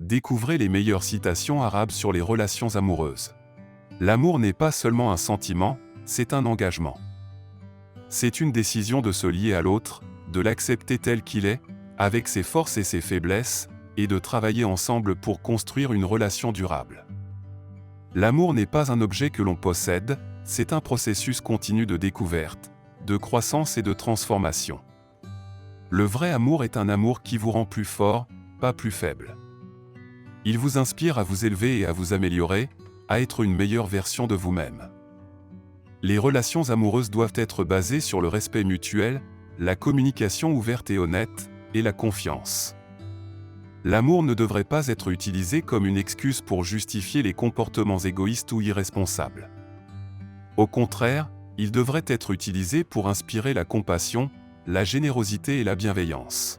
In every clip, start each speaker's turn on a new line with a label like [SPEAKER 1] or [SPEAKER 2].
[SPEAKER 1] Découvrez les meilleures citations arabes sur les relations amoureuses. L'amour n'est pas seulement un sentiment, c'est un engagement. C'est une décision de se lier à l'autre, de l'accepter tel qu'il est, avec ses forces et ses faiblesses, et de travailler ensemble pour construire une relation durable. L'amour n'est pas un objet que l'on possède, c'est un processus continu de découverte, de croissance et de transformation. Le vrai amour est un amour qui vous rend plus fort, pas plus faible. Il vous inspire à vous élever et à vous améliorer, à être une meilleure version de vous-même. Les relations amoureuses doivent être basées sur le respect mutuel, la communication ouverte et honnête, et la confiance. L'amour ne devrait pas être utilisé comme une excuse pour justifier les comportements égoïstes ou irresponsables. Au contraire, il devrait être utilisé pour inspirer la compassion, la générosité et la bienveillance.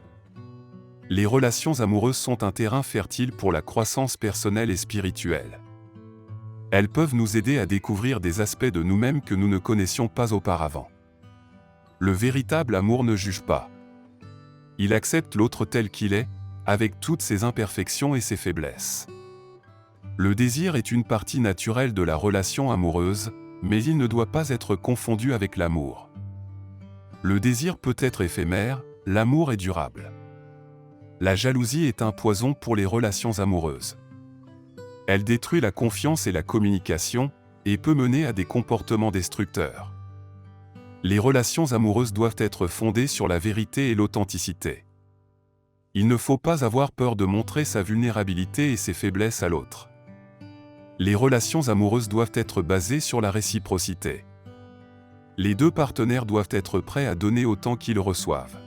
[SPEAKER 1] Les relations amoureuses sont un terrain fertile pour la croissance personnelle et spirituelle. Elles peuvent nous aider à découvrir des aspects de nous-mêmes que nous ne connaissions pas auparavant. Le véritable amour ne juge pas. Il accepte l'autre tel qu'il est, avec toutes ses imperfections et ses faiblesses. Le désir est une partie naturelle de la relation amoureuse, mais il ne doit pas être confondu avec l'amour. Le désir peut être éphémère, l'amour est durable. La jalousie est un poison pour les relations amoureuses. Elle détruit la confiance et la communication, et peut mener à des comportements destructeurs. Les relations amoureuses doivent être fondées sur la vérité et l'authenticité. Il ne faut pas avoir peur de montrer sa vulnérabilité et ses faiblesses à l'autre. Les relations amoureuses doivent être basées sur la réciprocité. Les deux partenaires doivent être prêts à donner autant qu'ils reçoivent.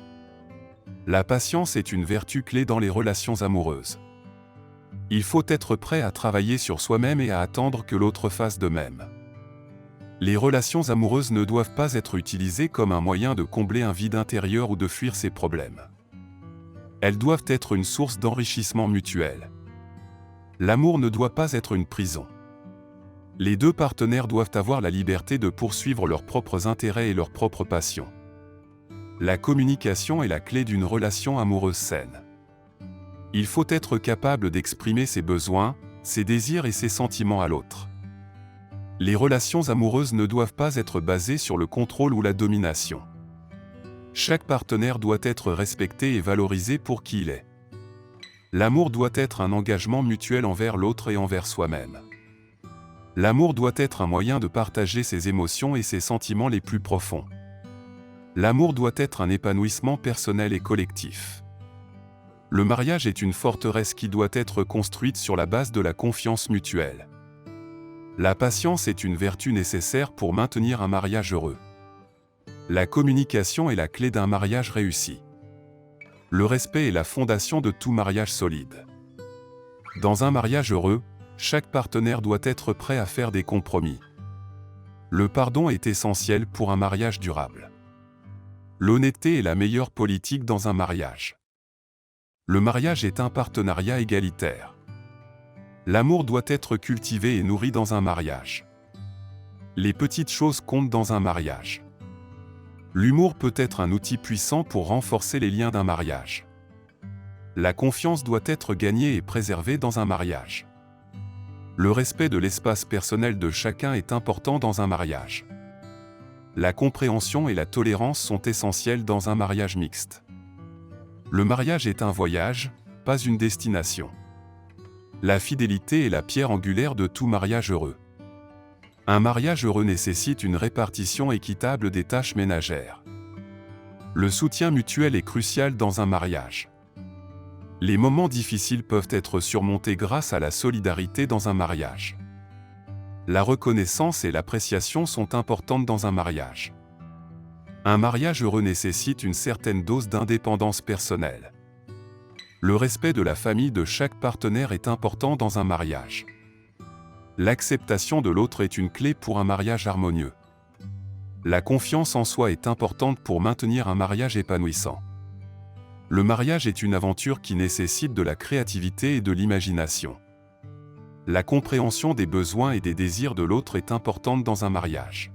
[SPEAKER 1] La patience est une vertu clé dans les relations amoureuses. Il faut être prêt à travailler sur soi-même et à attendre que l'autre fasse de même. Les relations amoureuses ne doivent pas être utilisées comme un moyen de combler un vide intérieur ou de fuir ses problèmes. Elles doivent être une source d'enrichissement mutuel. L'amour ne doit pas être une prison. Les deux partenaires doivent avoir la liberté de poursuivre leurs propres intérêts et leurs propres passions. La communication est la clé d'une relation amoureuse saine. Il faut être capable d'exprimer ses besoins, ses désirs et ses sentiments à l'autre. Les relations amoureuses ne doivent pas être basées sur le contrôle ou la domination. Chaque partenaire doit être respecté et valorisé pour qui il est. L'amour doit être un engagement mutuel envers l'autre et envers soi-même. L'amour doit être un moyen de partager ses émotions et ses sentiments les plus profonds. L'amour doit être un épanouissement personnel et collectif. Le mariage est une forteresse qui doit être construite sur la base de la confiance mutuelle. La patience est une vertu nécessaire pour maintenir un mariage heureux. La communication est la clé d'un mariage réussi. Le respect est la fondation de tout mariage solide. Dans un mariage heureux, chaque partenaire doit être prêt à faire des compromis. Le pardon est essentiel pour un mariage durable. L'honnêteté est la meilleure politique dans un mariage. Le mariage est un partenariat égalitaire. L'amour doit être cultivé et nourri dans un mariage. Les petites choses comptent dans un mariage. L'humour peut être un outil puissant pour renforcer les liens d'un mariage. La confiance doit être gagnée et préservée dans un mariage. Le respect de l'espace personnel de chacun est important dans un mariage. La compréhension et la tolérance sont essentielles dans un mariage mixte. Le mariage est un voyage, pas une destination. La fidélité est la pierre angulaire de tout mariage heureux. Un mariage heureux nécessite une répartition équitable des tâches ménagères. Le soutien mutuel est crucial dans un mariage. Les moments difficiles peuvent être surmontés grâce à la solidarité dans un mariage. La reconnaissance et l'appréciation sont importantes dans un mariage. Un mariage heureux nécessite une certaine dose d'indépendance personnelle. Le respect de la famille de chaque partenaire est important dans un mariage. L'acceptation de l'autre est une clé pour un mariage harmonieux. La confiance en soi est importante pour maintenir un mariage épanouissant. Le mariage est une aventure qui nécessite de la créativité et de l'imagination. La compréhension des besoins et des désirs de l'autre est importante dans un mariage.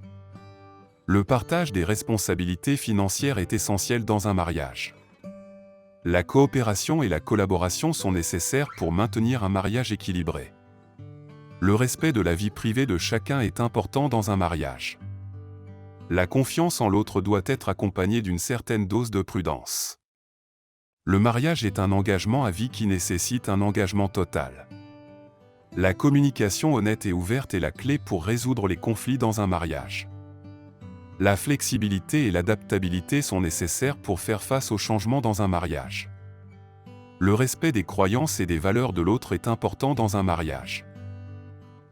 [SPEAKER 1] Le partage des responsabilités financières est essentiel dans un mariage. La coopération et la collaboration sont nécessaires pour maintenir un mariage équilibré. Le respect de la vie privée de chacun est important dans un mariage. La confiance en l'autre doit être accompagnée d'une certaine dose de prudence. Le mariage est un engagement à vie qui nécessite un engagement total. La communication honnête et ouverte est la clé pour résoudre les conflits dans un mariage. La flexibilité et l'adaptabilité sont nécessaires pour faire face aux changements dans un mariage. Le respect des croyances et des valeurs de l'autre est important dans un mariage.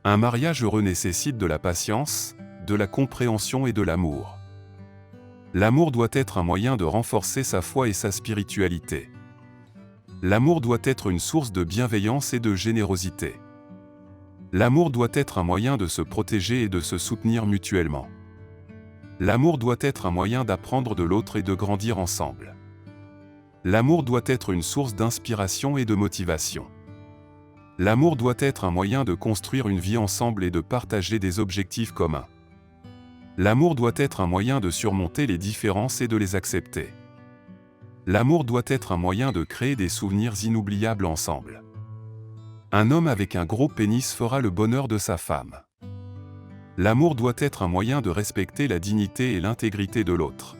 [SPEAKER 1] Un mariage heureux nécessite de la patience, de la compréhension et de l'amour. L'amour doit être un moyen de renforcer sa foi et sa spiritualité. L'amour doit être une source de bienveillance et de générosité. L'amour doit être un moyen de se protéger et de se soutenir mutuellement. L'amour doit être un moyen d'apprendre de l'autre et de grandir ensemble. L'amour doit être une source d'inspiration et de motivation. L'amour doit être un moyen de construire une vie ensemble et de partager des objectifs communs. L'amour doit être un moyen de surmonter les différences et de les accepter. L'amour doit être un moyen de créer des souvenirs inoubliables ensemble. Un homme avec un gros pénis fera le bonheur de sa femme. L'amour doit être un moyen de respecter la dignité et l'intégrité de l'autre.